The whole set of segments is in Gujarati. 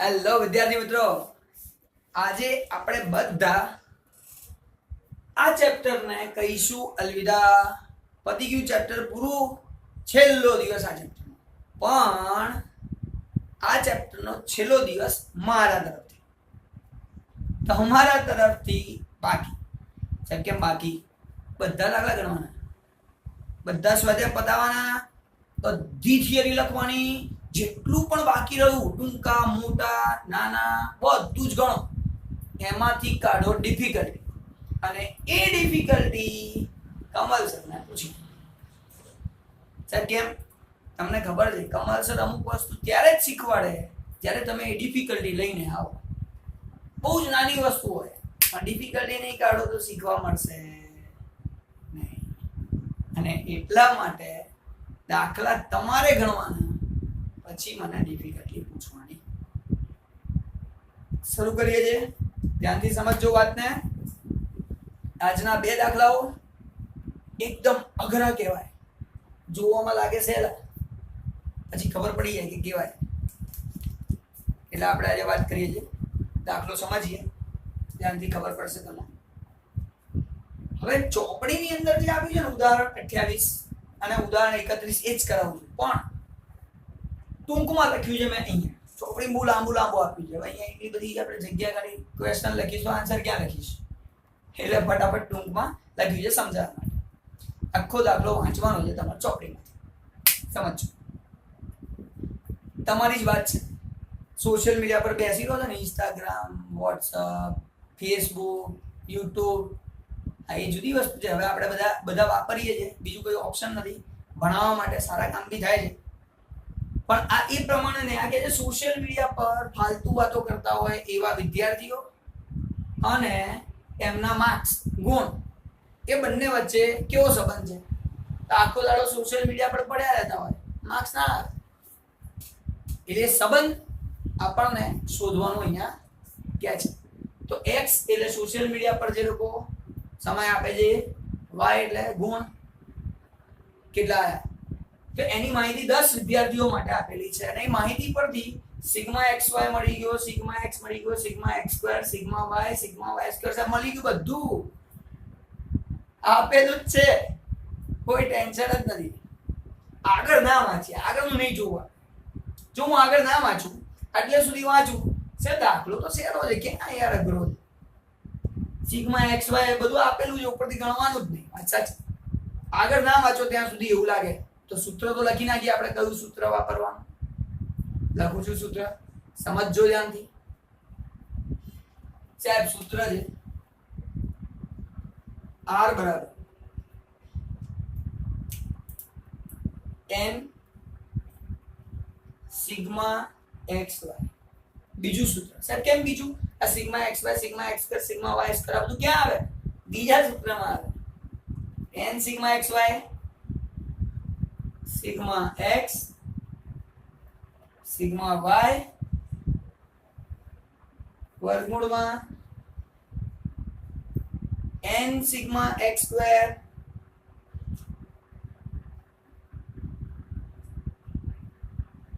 હેલો વિદ્યાર્થી મિત્રો, આજે આપણે બધા આ ચેપ્ટરને કહીશું અલવિદા. પતી ગયું ચેપ્ટર પૂરું, છેલ્લો દિવસ આ ચેપ્ટર. પણ આ ચેપ્ટરનો છેલ્લો દિવસ મારા તરફથી, તમારા તરફથી બાકી. સાહેબ કેમ બાકી? બધા દાખલા ગણવાના, બધા સ્વાધ્યાય પતાવવાના, બધી થિયરી લખવાની, જેટલું પણ બાકી રહ્યું ટૂંકા મોટા નાના બધું જ ગણો. એમાંથી કાઢો ડિફિકલ્ટી, અને એ ડિફિકલ્ટી કમલ સરને પૂછી. સાહેબ કેમ? તમને ખબર છે કમલ સર અમુક વસ્તુ ત્યારે જ શીખવાડે જ્યારે તમે એ ડિફિકલ્ટી લઈને આવો. બહુ જ નાની વસ્તુ હોય પણ ડિફિકલ્ટી નહીં કાઢો તો શીખવા મળશે નહીં. અને એટલા માટે દાખલા તમારે ગણવાના, પછી મને ડિફિકલ્ટી પૂછવાની. શરૂ કરીએ છીએ, ધ્યાનથી સમજજો વાતને. આજના બે દાખલાઓ એકદમ અઘરા કહેવાય, જોવામાં લાગે સહેલા, પછી ખબર પડી જાય કે કેવાય. એટલે આપણે આજે વાત કરીએ છીએ, દાખલો સમજીએ, ધ્યાનથી ખબર પડશે તમને. હવે ચોપડીની અંદર જે આપ્યું છે ને ઉદાહરણ 28 અને ઉદાહરણ 31 એ જ કરાવું છું, પણ ટૂંકમાં લખ્યું છે મેં અહીંયા. ચોપડી બહુ લાંબુ આપ્યું છે. અહીંયા એટલી બધી આપણે જગ્યા કાઢી ક્વેશ્ચન લખીશ તો આન્સર ક્યાં લખીશ? એટલે ફટાફટ ટૂંકમાં લખ્યું છે સમજાવવા માટે. આખો દાખલો વાંચવાનો છે તમારે ચોપડીમાંથી. સમજો, તમારી જ વાત છે. સોશિયલ મીડિયા પર બેસી રહો છો ને, ઇન્સ્ટાગ્રામ, વોટ્સઅપ, ફેસબુક, યુટ્યુબ, આ એ જુદી વસ્તુ છે. હવે આપણે બધા વાપરીએ છીએ, બીજું કોઈ ઓપ્શન નથી. ભણાવવા માટે સારા કામ બી થાય છે, પણ આ એ પ્રમાણે ને આ કે સોશિયલ મીડિયા પર ફાલતુ વાતો કરતા હોય એવા વિદ્યાર્થીઓ અને એમના માર્ક્સ ગુણ, એ બંને વચ્ચે કેવો સંબંધ છે? તો આખો દાડો સોશિયલ મીડિયા પર પડ્યા રહેતા હોય, માર્ક્સ ના આવે. એટલે સંબંધ આપણને શોધવાનું અહીંયા ક્યાં છે? તો એક્સ એટલે સોશિયલ મીડિયા પર જે લોકો સમય આપે છે, વાય એટલે ગુણ કેટલા આવ્યા, તો એની માહિતી 10 વિદ્યાર્થીઓ માટે આપેલી છે. અને એ માહિતી પરથી સિગ્મા xy મળી ગયો, સિગ્મા x મળી ગયો, sigma x square, sigma y square મળી ગયું. બધું આપેલું જ છે, કોઈ ટેન્શન જ નથી. આગળ ના વાંચીએ, આગળનું નહીં જોવા. જો હું આગળ ના વાંચું, એટલે સુધી વાંચું છે, દાખલો તો સહેલો છે, ક્યાં યાર અઘરો છે? સિગ્મા xy બધું આપેલું છે, ઉપરથી ગણવાનું જ નહીં. વાત સાચી. આગળ ના વાંચો ત્યાં સુધી એવું લાગે તો સૂત્ર તો લખી નાખીએ આપણે. કયું સૂત્ર વાપરવાનું લખું છું, સૂત્ર સમજજો ધ્યાનથી. સાહેબ સૂત્ર છે R બરાબર n સિગ્મા xy. બીજું સૂત્ર સાહેબ કેમ બીજું? આ sigma xy, sigma x square, sigma y square આ બધું ક્યાં આવે? બીજા સૂત્રમાં આવે. n sigma xy sigma x sigma y વર્ગમૂળમાં n sigma x square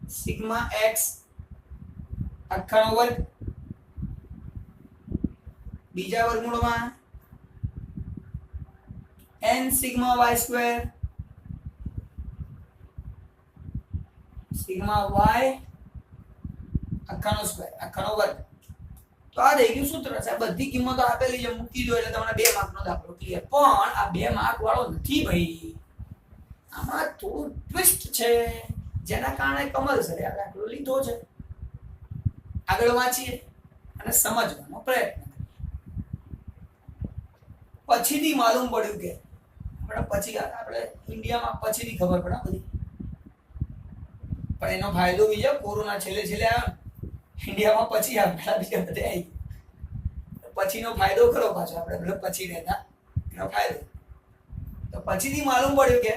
sigma x આખાનો વર્ગ, બીજા વર્ગમૂળમાં n sigma y square sigma y આખાનો સ્ક્વેર, આખાનો વર્ગ. તો આ થઈ ગયું સૂત્ર. સાહેબ બધી કિંમતો આપેલી છે, મૂકી દો એટલે તમને 2 માર્કનો દાખલો ક્લિયર. પણ આ 2 માર્ક વાળો નથી ભાઈ. આમાં થોડું ટ્વિસ્ટ છે, જેના કારણે કમલ સરે આ દાખલો લીધો છે. આગળ વાંચીએ અને સમજવાનો પ્રયત્ન કરીએ. પછીથી માલુમ પડ્યું કે આપણે ઇન્ડિયામાં પછીથી ખબર પડે બધી. પણ એનો ફાયદો બી છે, કોરોના છેલ્લે આવ્યો, ઇન્ડિયામાં પછી આપણા બીજા બધે આવી. પછીનો ફાયદો ખરો પાછો, આપણે પછી રહેતા એનો ફાયદો. તો પછીથી માલુમ પડ્યું કે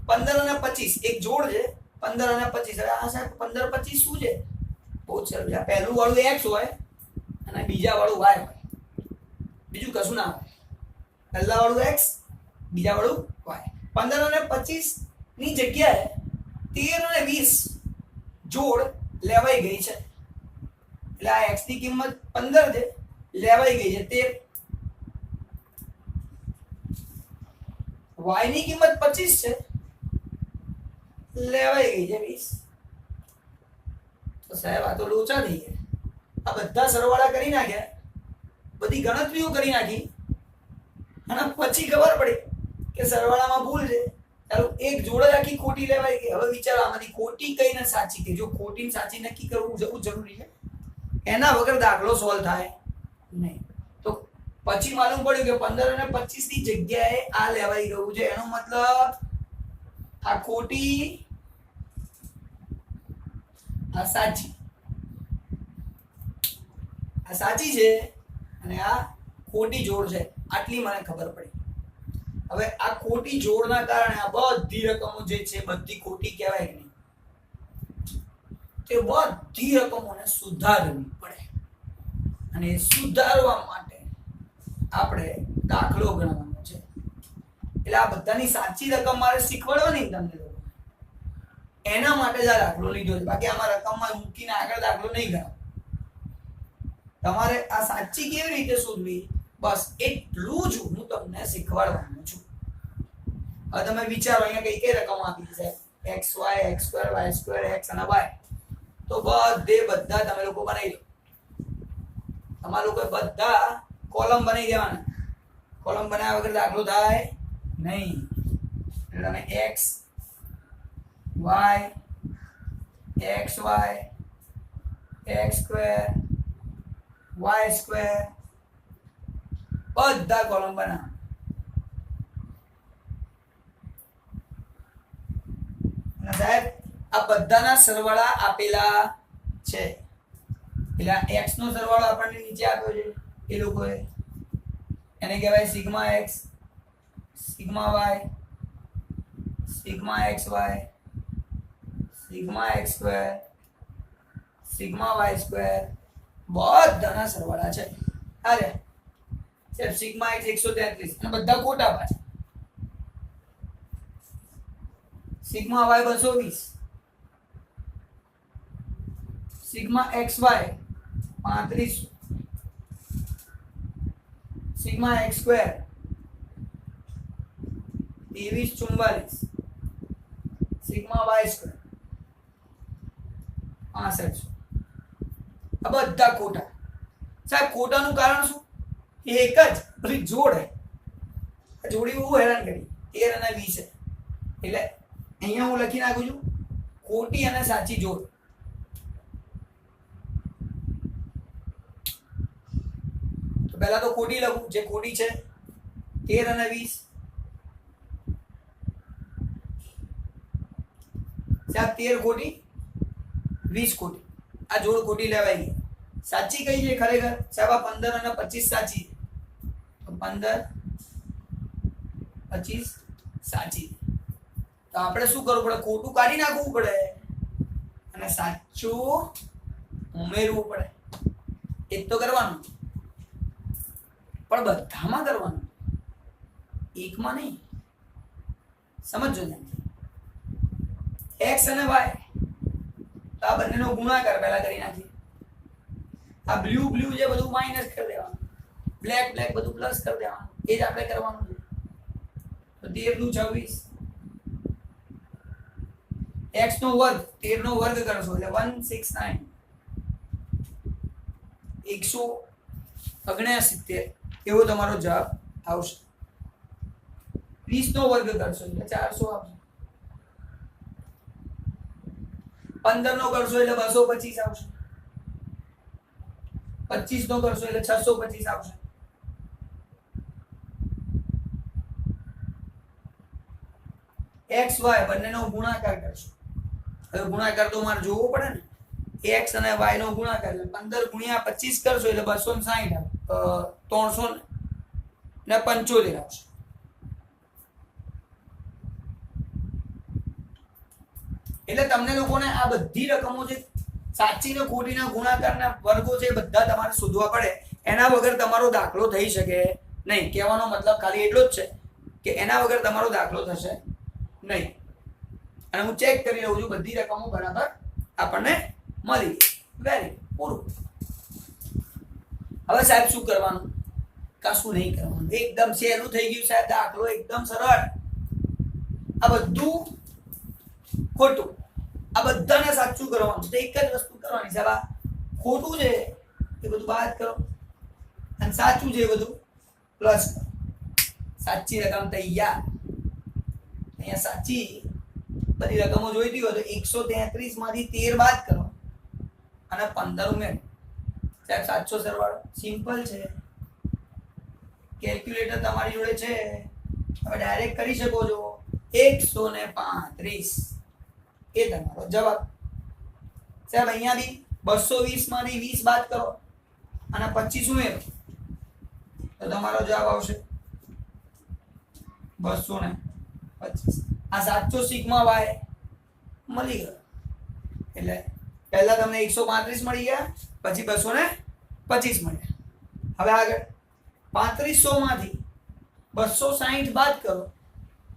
15 અને 25 એક જોડ છે. 15 અને 25. હવે આ સાહેબ 15 25 શું છે? બહુ જ સરળ છે. પહેલું વાળું x હોય અને બીજા વાળું y હોય, બીજું કશું ના હોય. પહેલા વાળું x, બીજા વાળું y. 15 અને 25 ની જગ્યાએ 13 અને 20 જોડ લેવાઈ ગઈ છે. એટલે આ x ની કિંમત 15 છે, લેવાઈ ગઈ છે 13. y ની કિંમત 25 છે, લેવાઈ ગઈ છે 20. તો સાહેબ આ તો લોચા થઈ ગયા. આ બધા સરવાળા કરી નાખ્યા, બધી ગણતરીઓ કરી નાખી, અને પછી ખબર પડી કે સરવાળામાં ભૂલ છે. ચાલો એક જોડ જ આખી ખોટી લેવાઈ ગઈ. હવે વિચારો આમાંથી ખોટી કઈ ને સાચી કઈ. જો ખોટી ને સાચી નક્કી કરવું જરૂરી છે, એના વગર દાખલો સોલ્વ થાય નહીં. તો પછી માલુમ પડ્યું કે 15 અને 25 ની જગ્યાએ આ લેવાઈ ગયું છે. એનો મતલબ આ ખોટી, આ સાચી. આ સાચી છે અને આ ખોટી જોડ છે. આટલી મને ખબર પડી. હવે આ ખોટી જોડના કારણે આ બધી રકમો જે છે બધી ખોટી કહેવાય કે નહીં, તે બધી રકમોને સુધારવી પડે. અને સુધારવા માટે આપણે દાખલો ગણવાનો છે. એટલે આ બધાની સાચી રકમ મારે શીખવાડવાની તમને લોકો, એના માટે જ આ દાખલો લીધો છે. બાકી આમાં રકમમાં મૂકીને આગળ દાખલો નહીં ગણાવો. તમારે આ સાચી કેવી રીતે શોધવી, બસ એટલું જ હું તમને શીખવાડવાનો છું. હવે તમે વિચારો અહીંયા કઈ કઈ રકમ આપી છે, x y x square y square x અને y. તો બધા તમે લોકો બનાવી દો. તમારા લોકો બધા કોલમ બનાવી દેવાના. કોલમ બનાવ્યા વગર દાખલો થાય નહીં. એટલે તમે x y x y x square y square બધા કોલમ બનાવો. સાહેબ આ બધાના સરવાળા આપેલા છે. એટલે x નો સરવાળો આપણને નીચે આપ્યો છે. એ લોકોએ એને કહેવાય sigma x sigma y sigma xy sigma x square sigma y square બધાના સરવાળા છે. અરે સાહેબ સિગ્મા x 133 અને બધા ખોટા પાછા. Sigma y 220 sigma xy 35 sigma x square 2344 sigma y square 6500. આ બધા ખોટા. સાહેબ ખોટાનું કારણ શું? એક જ પેલી જોડ હે. જોડી બહુ હેરાન કરી 13 અને 20 એટલે અહીંયા હું લખી નાખું છું ખોટી અને સાચી જોડ. તો પહેલા તો ખોટી લખું, જે ખોટી છે 13 અને 20. સાહેબ 13 ખોટી 20 ખોટી. આ જોડ ખોટી લેવાઈ ગઈ. સાચી કઈ છે ખરેખર? સાહેબ આ 15 અને 25 સાચી. તો 15 25 સાચી. તો આપણે શું કરવું પડે? ખોટું કાઢી નાખવું પડે અને સાચું ઉમેરવું પડે. એ તો કરવાનું, પણ બધામાં કરવાનું, એકમાં નહીં. સમજો ને, x અને y તો આ બંનેનો ગુણાકાર પહેલા કરી નાખીએ. આ બ્લુ જે બધું માઇનસ કરી દેવાનું, બ્લેક બધું પ્લસ કરી દેવાનું. એ જ આપણે કરવાનું છે. તો 13 નું 26 x નો વર્ગ 13 નો વર્ગ કરશો એટલે 169 169 એવો તમારો જવાબ આવશે. 20 નો વર્ગ કરશો એટલે 400 આવશે. 15 નો કરશો એટલે 225 આવશે. 25 નો કરશો એટલે 625 આવશે. x y બંનેનો ગુણાકાર કરશો. હવે ગુણાકાર તો મારે જોવો પડે ને. x અને y નો ગુણાકાર એટલે 15 ગુણ્યા 25 કરશો એટલે 260 375 આવશે. એટલે તમને લોકોને આ બધી રકમો જે સાચી ને ખોટી ના ગુણાકારના વર્ગો છે બધા તમારે શોધવા પડે. એના વગર તમારો દાખલો થઈ શકે નહીં. કહેવાનો મતલબ ખાલી એટલો જ છે કે એના વગર તમારો દાખલો થશે નહીં. અને હું ચેક કરી રહ્યો છું બધી રકમો બરાબર આપણને મળી ગઈ. વેરી પૂરું. હવે સાહેબ શું કરવાનું? કશું નહીં કરવાનું, એકદમ સહેલું થઈ ગયું સાહેબ, દાખલો એકદમ સરળ. આ બધું ખોટું, આ બધાને સાચું કરવાનું. તો એક જ વસ્તુ કરવાની સાહેબ, આ ખોટું છે એ બધું બાદ કરો અને સાચું છે એ બધું પ્લસ કરો. સાચી રકમ તૈયાર. અહીંયા સાચી બધી રકમો જોઈતી હોય તો 133 માંથી 13 બાદ કરો અને 15 ઉમેરો. સાહેબ સાચો સરવાળો સિમ્પલ છે, કેલ્ક્યુલેટર તમારી જોડે છે, હવે ડાયરેક્ટ કરી શકો છો. 135 એ તમારો જવાબ. સાહેબ અહીંયા બી 220 માંથી 20 બાદ કરો અને 25 ઉમેરો તો તમારો જવાબ આવશે 225. આ સાચો સિગ્મા વાય મળી ગયો. એટલે પહેલા તમને 135 મળી ગયા, પછી 225 મળ્યા. હવે આગળ 3500 માંથી 260 બાદ કરો,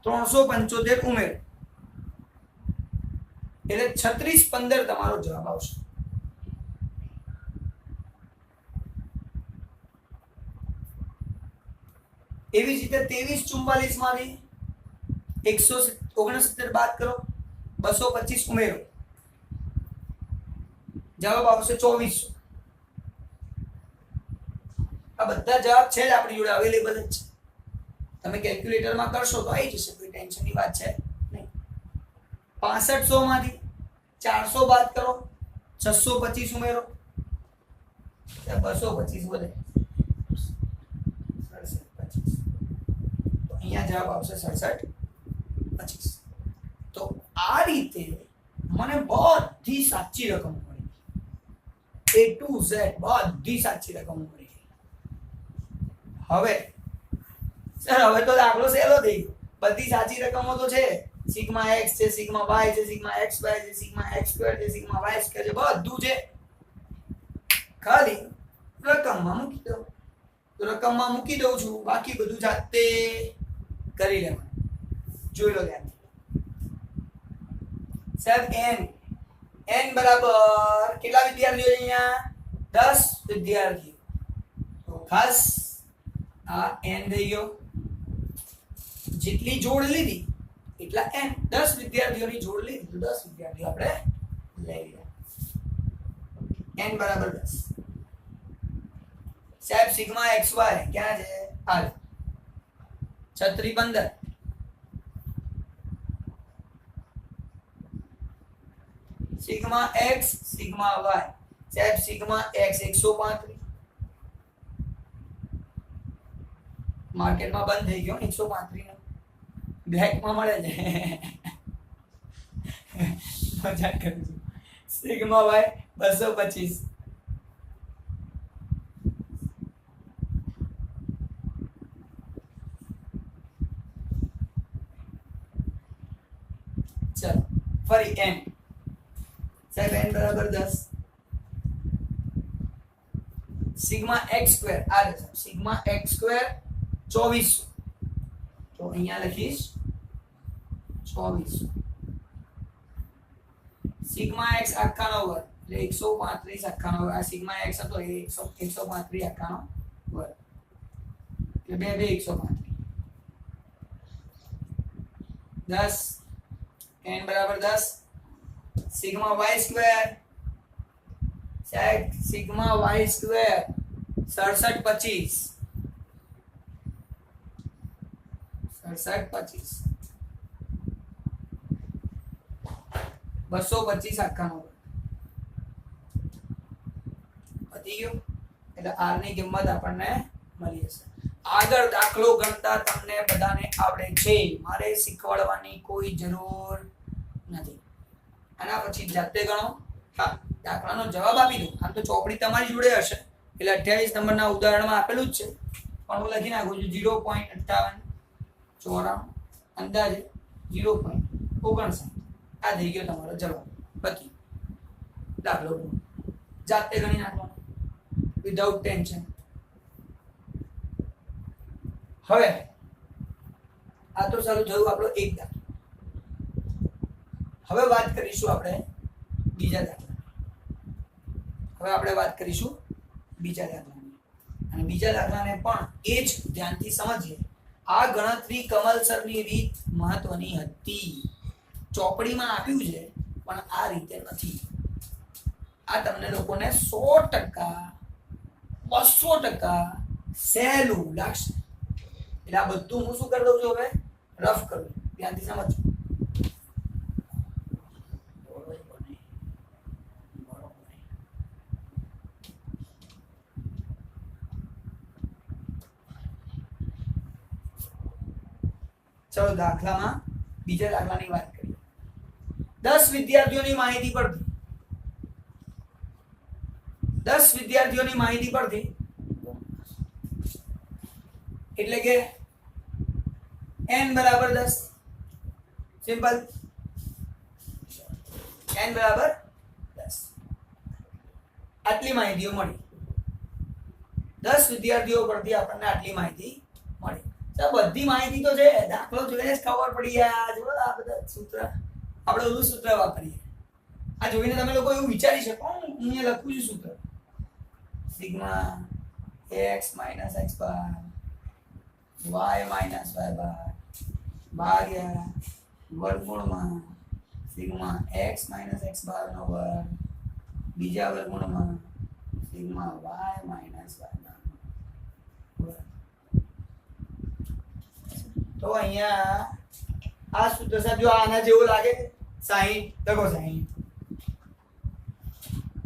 375 ઉમેરો એટલે 3615 તમારો જવાબ આવશે. એવી જ રીતે 2344 માંથી 169 બાદ કરો, 225 ઉમેરો, જવાબ આવશે 2400. આ બધા જવાબ છે જ આપણી જોડે, અવેલેબલ જ છે. તમે કેલ્ક્યુલેટરમાં કરશો તો આવી જશે, કોઈ ટેન્શનની વાત છે નહીં. 6500 માંથી 400 બાદ કરો, 625 ઉમેરો, 225 વધે, 6725. તો અહીંયા જવાબ આવશે 6725. તો આ રીતે મને બધી સાચી રકમ મળી, A to Z બધી સાચી રકમ મળી. હવે સર હવે તો દાખલો સહેલો થઈ ગયો, બધી સાચી રકમો તો છે. સિગ્મા x છે, સિગ્મા y છે, સિગ્મા xy છે, સિગ્મા x સ્ક્વેર છે, સિગ્મા y સ્ક્વેર છે, બધું છે. ખાલી રકમમાં મૂકી દો તો રકમમાં મૂકી દઉં છું, બાકી બધું જાતે કરી લેવાનું. જોઈ લો ધ્યાનથી સાહેબ. n બરાબર કેટલા વિદ્યાર્થીઓ છે અહીંયા? 10 વિદ્યાર્થીઓ. તો ખાસ આ n થઈ ગયો, જેટલી જોડ લીધી એટલા n. 10 વિદ્યાર્થીઓની જોડ લીધી તો 10 વિદ્યાર્થીઓ આપણે લઈ લીધા. n બરાબર 10. સાહેબ સિગ્મા xy ક્યાં છે? આ 3615. સિગ્મા x સિગ્મા y સાહેબ સિગ્મા x 135. માર્કેટમાં બંધ થઈ ગયો 135 નો, બ્લેકમાં મળે છે. મજાક કરું છું. Sigma y 225. ચલો ફરી n સાહેબ n બરાબર 10. સિગ્મા x સ્ક્વેર આ છે, સિગ્મા x સ્ક્વેર 2400. તો અહીંયા લખીશ 2400. સિગ્મા x આખાનો વર્ગ એટલે 135 આખાનો વર્ગ. આ સિગ્મા x હતો એ 135 આખાનો વર્ગ એટલે 2 135. 10 n બરાબર 10. સિગ્મા y સ્ક્વેર સાહેબ સિગ્મા y સ્ક્વેર 6725. 6725 225 આખાનો વર્ગ પતી ગયો. એટલે r ની કિંમત આપણને મળી જશે. આગળ દાખલો ગણતા તમને બધાને આવડે છે, મારે શીખવાડવાની કોઈ જરૂર નથી. આના પછી જાતે ગણો. હા, દાખલાનો જવાબ આપી દો. આમ તો ચોપડી તમારી જોડે હશે એટલે 28 નંબરના ઉદાહરણમાં આપેલું જ છે, પણ હું લખી નાખું છું 0.58 અંદાજે 0.59. આ થઈ ગયો તમારો જવાબ. બાકી દાખલો જાતે ગણી નાખવાનો વિધાઉટ ટેન્શન. હવે આ તો ચાલુ થયું આપણો એક દાખલો. હવે વાત કરીશું આપણે બીજા દાખલા. અને બીજા દાખલાને પણ એ જ ધ્યાનથી સમજીએ. આ ગણતરી કમલ સરની રીત મહત્વની હતી. ચોપડીમાં આપ્યું છે પણ આ રીતે નથી. આ તમને લોકોને 100% 200% સહેલું લાગશે. એટલે આ બધું હું શું કરી દઉં છું, હવે રફ કરું. ધ્યાનથી સમજો. ચલો દાખલામાં બીજા દાખલાની વાત કરીએ. 10 વિદ્યાર્થીઓની માહિતી પરથી 10 વિદ્યાર્થીઓની માહિતી પરથી એટલે કે n બરાબર 10. સિમ્પલ. n બરાબર 10. આટલી માહિતીઓ મળી. 10 વિદ્યાર્થીઓ પરથી આપણને આટલી માહિતી મળી. તો બધી માહિતી તો છે, દાખલો જોઈને જ ખબર પડી જાય. જો આ બધા સૂત્ર આપણે ઓલું સૂત્ર વાપરીએ. આ જોઈને તમે લોકો એવું વિચારી શકો, હું અહીંયા લખું છું સૂત્ર સિગ્મા x - x બાર y - y બાર ભાગ્યા વર્ગમૂળમાં સિગ્મા x - x બાર નો વર્ગ બીજા વર્ગમૂળમાં સિગ્મા y - y બાર નો વર્ગ. તો અહીંયા આ સૂત્ર સાહેબ જો આના જેવું લાગે 60 લખો 60.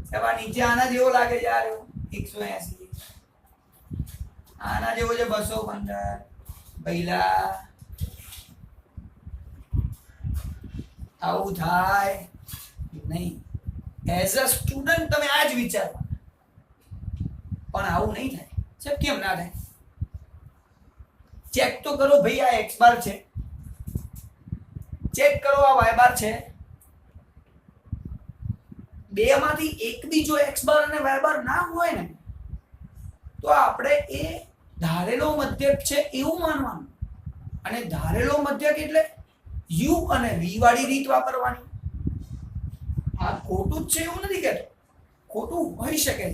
સાહેબ આ નીચે આના જેવો લાગે યાર 180. આના જેવો છે 215. પહેલા આવું થાય નહીં. એઝ અ સ્ટુડન્ટ તમે આ જ વિચારો, પણ આવું નહીં થાય. સાહેબ કેમ ના થાય? ચેક તો કરો ભાઈ. આ x બાર છે, ચેક કરો આ y બાર છે. બે માંથી એક બી જો x બાર અને y બાર ના હોય ને તો આપણે એ ધારેલો મધ્યક છે એવું માનવાનું. અને ધારેલો મધ્યક એટલે u અને v વાળી રીત વાપરવાની. આ ખોટું જ છે એવું નથી કહેતો, ખોટું હોઈ શકે છે,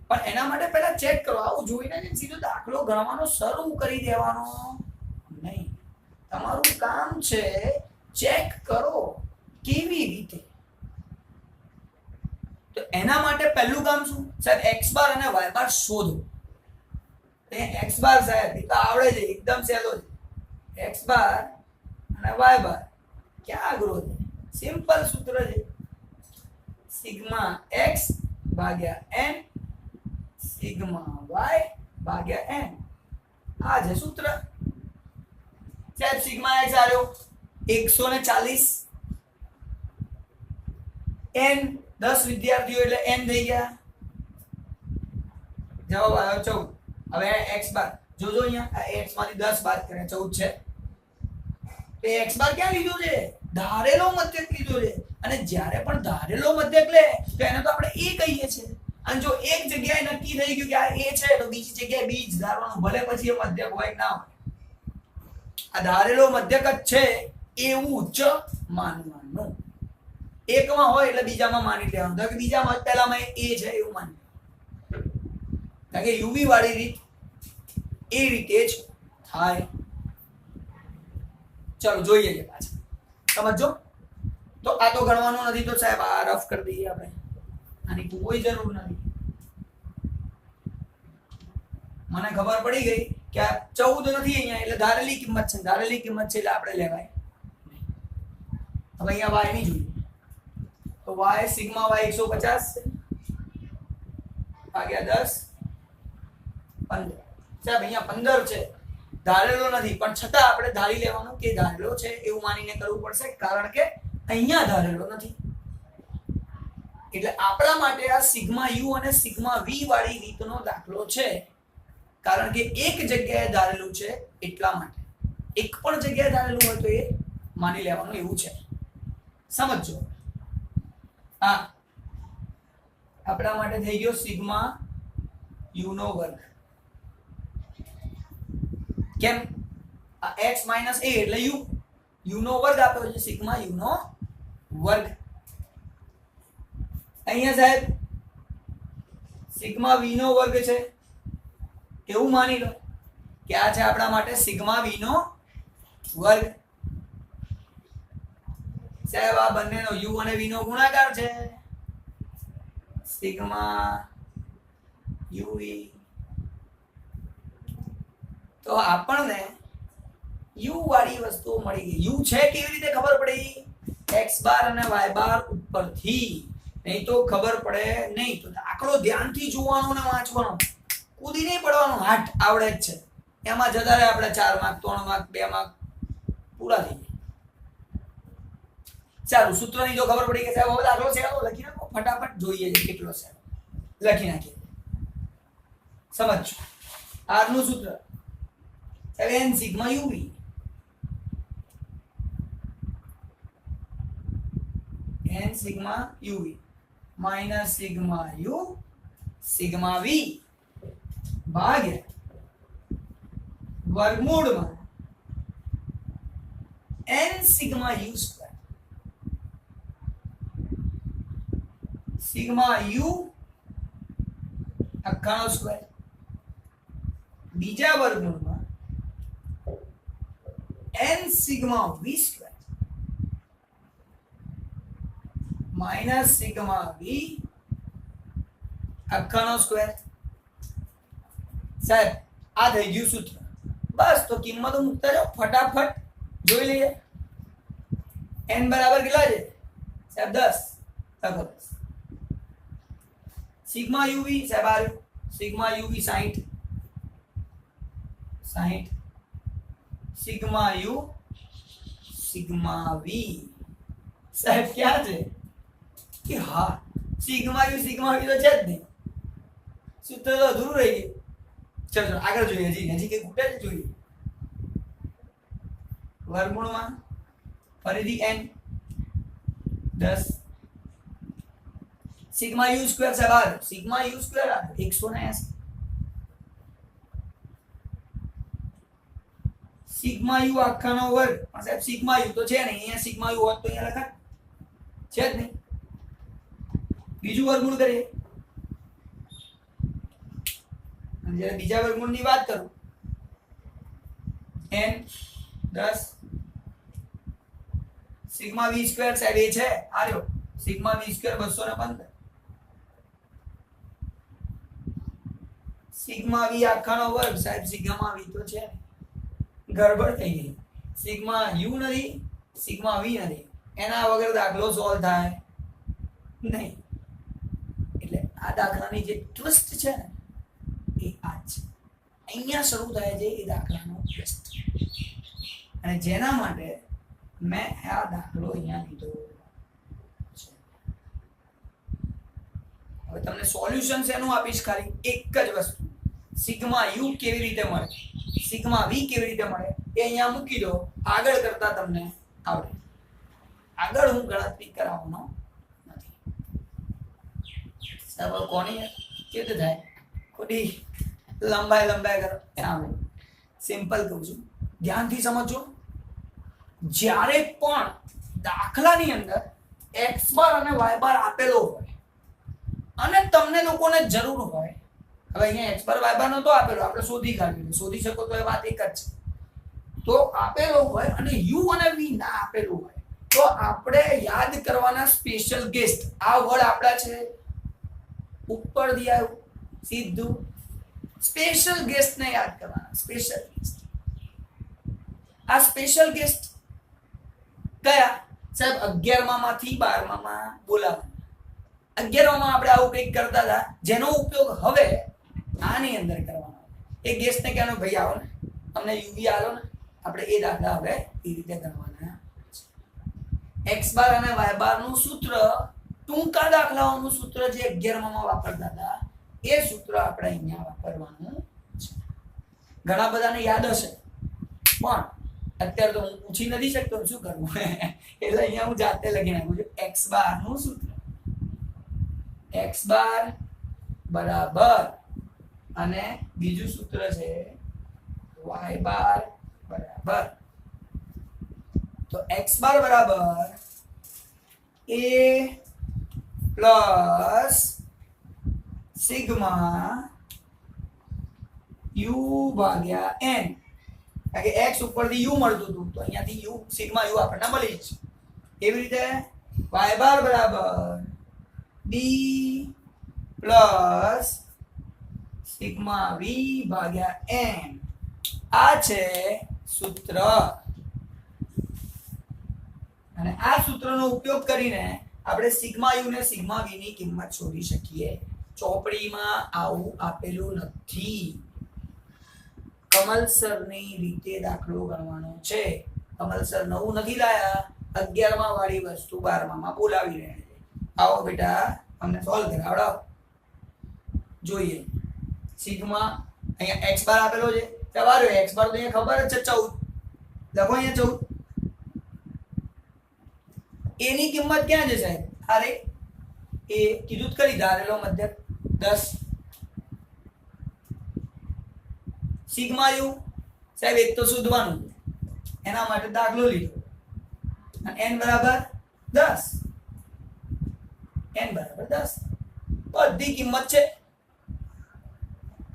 પણ એના માટે પહેલા ચેક કરો. આવું જોઈને જ સીધો દાખલો ગણવાનો શરૂ કરી દેવાનો નહીં. તમારું કામ છે ચેક કરો કેવી રીતે. તો એના માટે પહેલું કામ શું સાહેબ? x બાર અને y બાર શોધો. x બાર સાહેબ એ તો આવડે છે, એકદમ સહેલો છે. x બાર અને y બાર ક્યાં અઘરો છે? સિમ્પલ સૂત્ર છે સિગ્મા x ભાગ્યા n સિગ્મા y ભાગ્યા n. આ છે સૂત્ર. સાહેબ સિગ્મા x આવ્યો 140. n 10 વિદ્યાર્થીઓ એટલે n થઈ ગયા. જવાબ આવ્યો 14. હવે x બાર જોજો અહીંયા, આ x માંથી 10 બાદ કરે 14 છે. તો x બાર ક્યાં લીધો છે? ધારેલો મધ્યક લીધો છે. અને જ્યારે પણ ધારેલો મધ્યક લે તો એને તો આપણે a કહીએ છીએ. અને જો એક જગ્યાએ નક્કી થઈ ગયું કે આ a છે તો બીજી જગ્યાએ b જ ધારવાનું, ભલે પછી એ મધ્યક હોય ના હોય. આ ધારેલો મધ્યક જ છે એવું જ માનવાનું. એકમાં હોય એટલે બીજામાં માની લેવાનું. તો કે બીજામાં પહેલામાં a છે એવું માની. કારણ કે uv વાળી રીત એ રીતે જ થાય. ચલો જોઈએ છે પાછા. સમજો. તો આ તો ગણવાનું નથી તો સાહેબ આ રફ કરી દઈએ આપણે. આની કોઈ જરૂર નથી. મને ખબર પડી ગઈ કે આ 14 નથી અહીંયા એટલે ધારેલી કિંમત છે. ધારેલી કિંમત છે એટલે આપણે લેવાય. હવે અહીંયા y ની જોઈએ તો y સિગ્મા y 150 છે ભાગ્યા 10 15. સાહેબ અહીંયા 15 છે, ધારેલો નથી પણ છતાં આપણે ધારી લેવાનું કે ધારેલો છે એવું માનીને કરવું પડશે, કારણ કે અહીંયા ધારેલો નથી. એટલે આપણા માટે આ સિગ્મા u અને સિગ્મા v વાળી રીતનો દાખલો છે, કારણ કે એક જગ્યાએ ધારેલું છે એટલા માટે. એક પણ જગ્યાએ ધારેલું હોય તો એ માની લેવાનું એવું છે. સમજો. હા, આપણા માટે થઈ ગયો સિગ્મા u નો વર્ગ. કેમ? આ x - a એટલે u નો વર્ગ આપ્યો છે, સિગ્મા u નો વર્ગ. અહીંયા સાહેબ સિગ્મા v નો વર્ગ છે એવું માની લો કે આ છે આપણા માટે સિગ્મા વી નો વર્ગ. સાહેબ આ બંનેનો યુ અને વી નો ગુણાકાર છે સિગ્મા યુવી. તો આપણને યુ વાળી વસ્તુ મળી ગઈ. યુ છે કેવી રીતે ખબર પડી? x બાર અને y બાર ઉપરથી, નહીં તો ખબર પડે નહીં. તો દાખલો ધ્યાનથી જોવાનો ને વાંચવાનો, કૂદી નહીં પડવાનું. હાટ આવડે જ છે એમાં જતા રહે આપણે 4 માર્ક 3 માર્ક 2 માર્ક પૂરા થઈ જાય. ચાલો સૂત્રની જો ખબર પડી કે સાહેબ હવે દાખલો છે લખી નાખો ફટાફટ, જોઈએ છે કેટલો છે લખી નાખીએ. સમજો r નું સૂત્ર n sigma UV n sigma UV minus sigma U sigma V ભાગ્યા વર્ગમૂળમાં n sigma U square sigma U આખાનો સ્ક્વેર બીજા વર્ગમૂળમાં n sigma V square minus sigma V આખાનો સ્ક્વેર. સાહેબ આ થઈ ગયું સૂત્ર. બસ તો કિંમતો મૂકતા જાઓ ફટાફટ, જોઈ લઈએ. n બરાબર કેટલા છે સાહેબ? 10 લખો. સિગ્મા યુવી સાહેબ આ sigma UV 60 sigma U sigma V સાહેબ ક્યાં છે? કે હા સિગ્મા યુ સિગ્મા વી તો છે જ નહીં, સૂત્ર તો અધૂરું રહી ગયું. ચલો આગળ જોઈએ, હજી કે ખૂટે જ જોઈએ. વર્ગમૂળમાં ફરીથી n 10 સિગ્મા યુ સ્ક્વેર સાહેબ આ sigma U square 180 sigma U આખાનો વર્ગ સાહેબ સિગ્મા યુ તો છે નહીં, અહીંયા સિગ્મા યુ હોત તો અહીંયા લખાત છે જ નહીં. બીજું વર્ગમૂળ કરીએ. અને જ્યારે બીજા વર્ગમૂળની વાત કરું n 10 સિગ્મા વી સ્ક્વેર સાહેબ એ છે આ રહ્યો sigma V square 215 sigma V આખાનો વર્ગ સાહેબ સિગ્મા વી તો છે, ગડબડ થઈ ગઈ. સિગ્મા યુ નથી સિગ્મા વી નથી, એના વગર દાખલો સોલ્વ થાય નહીં. એટલે આ દાખલાની જે ટ્વિસ્ટ છે ને એ આ છે, અહીંયા શરૂ થાય છે એ દાખલાનો ટ્વિસ્ટ. અને જેના માટે મેં આ દાખલો અહીંયા લીધો છે. હવે તમને સોલ્યુશન શેનું આપીશ? ખાલી એક જ વસ્તુ, સિગ્મા યુ કેવી રીતે મળે, સિગ્મા વી કેવી રીતે મળે એ અહીંયા મૂકી દો. આગળ કરતા તમને આવડે. આગળ હું ગણતરી કરાવવાનો નથી. સાહેબ કોની કેવી રીતે થાય? ખોટી લંબાઈ કરો આવડે. સિમ્પલ કહું છું, ધ્યાનથી સમજો. જ્યારે પણ દાખલાની અંદર x બાર અને y બાર આપેલો હોય અને તમને લોકોને જરૂર હોય, હવે અહીંયા x બાર y બાર નો તો આપેલો, આપણે શોધી કાઢીએ, શોધી શકો તો એ વાત એક જ છે. તો આપેલો હોય અને u અને v ના આપેલું હોય તો આપણે યાદ કરવાના સ્પેશિયલ ગેસ્ટ. આ વર્ડ આપડા છે ઉપર દિયા સીધું સ્પેશિયલ ગેસ્ટ ને યાદ કરવાના. સ્પેશિયલ ગેસ્ટ, આ સ્પેશિયલ ગેસ્ટ કયા સાહેબ? 11મા માંથી 12મા બોલાવવાના. 11મા આપણે આવું કંઈક કરતા હતા જેનો ઉપયોગ હવે આની અંદર કરવાનો. એ ગેસ્ટ ને કહેવાનો ભાઈ આવો ને અમને યુવી આલો ને, આપણે એ દાખલા હવે એ રીતે કરવાના. x બાર અને y બાર નું સૂત્ર, ટૂંકા દાખલાઓનું સૂત્ર જે 11મા વાપરતા હતા એ સૂત્ર આપણે અહીંયા વાપરવાનું છે. ઘણા બધાને યાદ હશે પણ અત્યારે તો હું પૂછી નથી શકતો શું કરવું એટલે અહીંયા હું જાતે લખી નાખું છું. x બાર નું સૂત્ર x બાર બરાબર અને બીજું સૂત્ર છે y બાર બરાબર. તો x બાર બરાબર a પ્લસ સિગ્મા u ભાગ્યા n, કારણ કે x ઉપરથી u મળતું હતું તો અહીંયાથી u સિગ્મા u આપણને મળી છે. એવી રીતે y બાર બરાબર b પ્લસ સિગ્મા v ભાગ્યા n. આ છે સૂત્ર, અને આ સૂત્રનો ઉપયોગ કરીને આપણે સિગ્મા u ને સિગ્મા v ની કિંમત શોધી શકીએ. ચોપડીમાં આવું આપેલું નથી, કમલ સરની રીતે દાખલો ગણવાનો છે. કમલ સર નવું નથી લાયા, 11મા વાળી વસ્તુ 12મા બોલાવી રહ્યા છે. આવો બેટા અમને સોલ્વ કરાવડાવો. જોઈએ સિગ્મા અહીંયા x બાર આપેલો છે, તમારો x બાર તો અહીંયા ખબર જ છે 14, લખો અહીંયા 14. a ની કિંમત ક્યાં છે સાહેબ? અરે એ કીધું જ કરી, ધારેલો મધ્યક 10. સિગ્મા u સાહેબ એક તો શોધવાનું, એના માટે દાખલો લીધો, અને n બરાબર 10, n બરાબર 10 બધી કિંમત છે.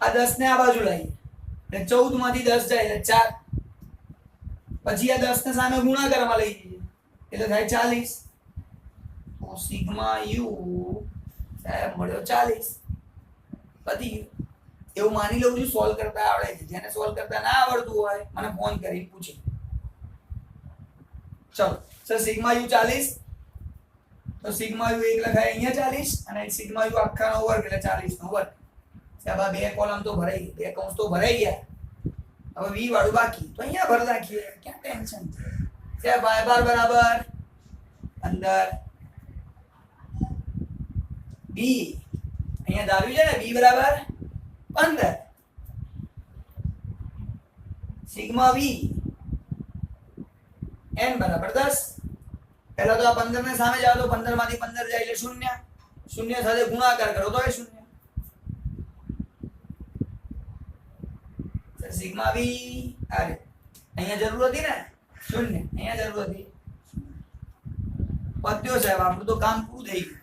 આ 10 ને આ બાજુ લાવીએ એટલે 14 માંથી 10 જાય એટલે 4, પછી આ 10 ને સામે ગુણાકારમાં લઈ જઈએ એટલે થાય 40. તો સિગ્મા u સાહેબ મળ્યો 40. પતી ગયું. એવું માની લઉં છું સોલ્વ કરતા આવડે છે. જેને સોલ્વ કરતા ના આવડતું હોય મને ફોન કરીને પૂછે. ચલો સર સિગ્મા u 40, તો સિગ્મા u એક લખાય અહીંયા 40, અને સિગ્મા u આખાનો વર્ગ એટલે 40 નો વર્ગ. સાહેબ આ બે કોલમ તો ભરાઈ ગઈ, બે કૌંસ તો ભરાઈ ગયા, હવે v વાળું બાકી તો અહીંયા ભર નાખીએ, ક્યાં ટેન્શન છે. સાહેબ y બાર બરાબર 15, b અહીંયા ધાર્યું છે ને b બરાબર 15, સિગ્મા v n બરાબર 10. પહેલા તો આ 15 ને સામે જાવ તો 15 માંથી 15 જાય એટલે 0, 0 સાથે ગુણાકાર કરો તો એ 0. સિગ્મા v અરે અહીંયા જરૂર હતી ને 0, અહીંયા જરૂર હતી. પત્યો સાહેબ આપણું તો કામ પૂરું થઈ ગયું.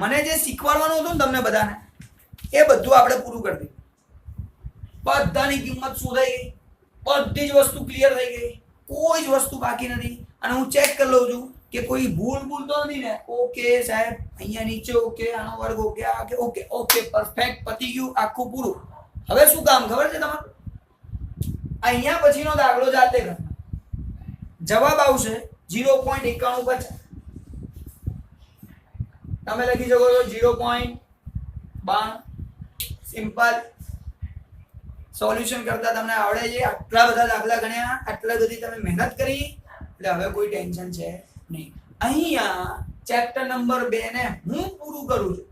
મને જે શીખવાડવાનું હતું ને તમને બધાને એ બધું આપણે પૂરું કરી દીધું. બધાની કિંમત શોધાઈ ગઈ, બધી જ વસ્તુ ક્લિયર થઈ ગઈ, કોઈ જ વસ્તુ બાકી નથી. અને હું ચેક કરી લઉં છું કે કોઈ ભૂલ તો નથી ને. ઓકે સાહેબ અહીંયા નીચે ઓકે, આનો વર્ગ ઓકે, આ કે ઓકે, ઓકે પરફેક્ટ, પતી ગયું આખું પૂરું. હવે શું કામ ખબર છે તમારે? અહીંયા પછીનો દાખલો જાતે કરો, જવાબ આવશે 0.9150. તમે લખી શકો છો 0.92. સિમ્પલ સોલ્યુશન કરતા તમને આવડે છે. આટલા બધા દાખલા ગણ્યા, આટલા બધી તમે મહેનત કરી, એટલે હવે કોઈ ટેન્શન છે નહીં. અહીંયા ચેપ્ટર નંબર 2 ને હું પૂરું કરું છું,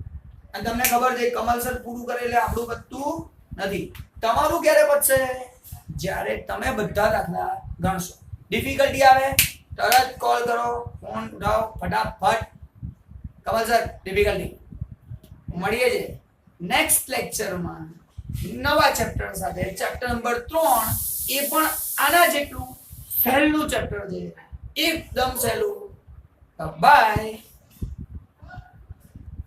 અને તમને ખબર છે કમલ સર પૂરું કરે એટલે આપણું પતતું નથી. તમારું ક્યારે પતશે? જ્યારે તમે બધા દાખલા ગણશો. ડિફિકલ્ટી આવે તરત કોલ કરો, ફોન ઉઠાવો ફટાફટ. Kamal sir difficulty. મળીએ છે નેક્સ્ટ લેક્ચરમાં નવા ચેપ્ટર સાથે. ચેપ્ટર નંબર 3 એ પણ આના જેટલું સહેલું ચેપ્ટર છે, એકદમ સહેલું. બાય.